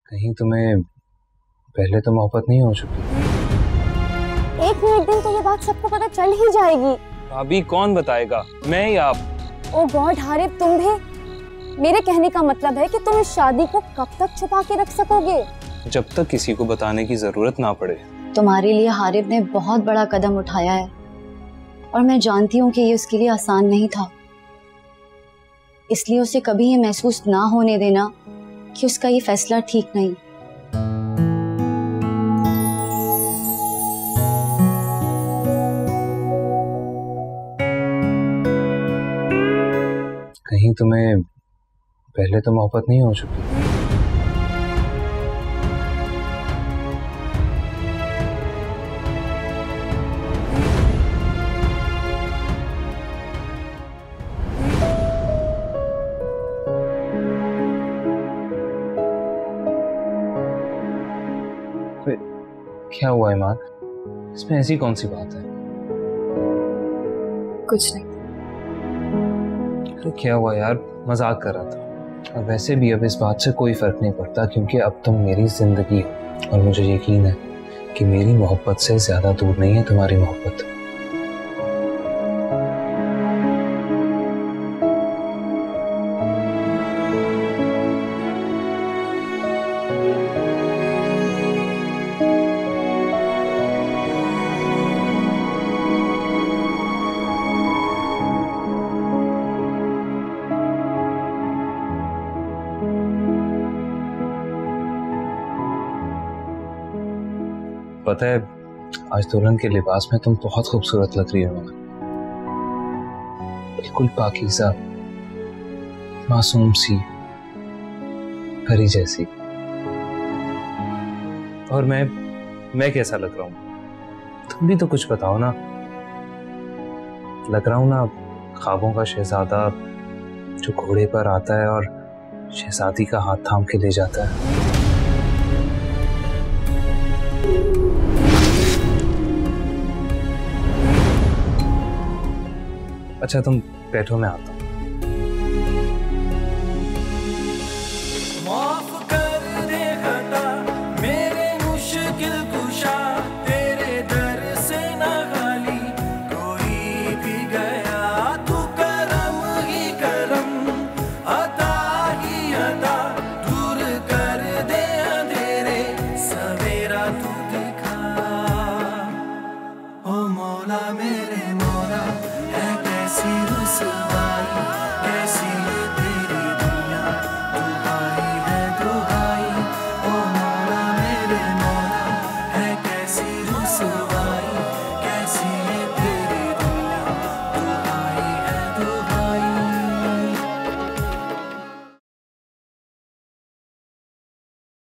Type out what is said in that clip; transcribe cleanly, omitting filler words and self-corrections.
कहीं तुम्हें पहले तो मोहब्बत नहीं हो चुकी? एक न एक दिन तो ये बात सबको पता चल ही जाएगी। अभी कौन बताएगा, मैं या आप? ओ गॉड हारिब, तुम भी। मेरे कहने का मतलब है कि तुम इस शादी को कब तक छुपा के रख सकोगे? जब तक किसी को बताने की जरूरत ना पड़े। तुम्हारे लिए हारिब ने बहुत बड़ा कदम उठाया है और मैं जानती हूँ कि ये उसके लिए आसान नहीं था, इसलिए उसे कभी ये महसूस ना होने देना कि उसका ये फैसला ठीक नहीं। कहीं तुम्हें पहले तो मोहब्बत नहीं हो चुकी? क्या हुआ ईमान? इसमें ऐसी कौन सी बात है? कुछ नहीं। अरे क्या हुआ यार, मजाक कर रहा था। और वैसे भी अब इस बात से कोई फर्क नहीं पड़ता क्योंकि अब तुम मेरी जिंदगी हो और मुझे यकीन है कि मेरी मोहब्बत से ज्यादा दूर नहीं है तुम्हारी मोहब्बत। पता है, आज दुल्हन के लिबास में तुम बहुत खूबसूरत लग रही हो। बिल्कुल पाकीज़ा, मासूम सी, परी जैसी। और मैं कैसा लग रहा हूँ? तुम भी तो कुछ बताओ ना। लग रहा हूँ ना ख्वाबों का शहजादा जो घोड़े पर आता है और शहजादी का हाथ थाम के ले जाता है। अच्छा तुम बैठो, मैं आता हूँ।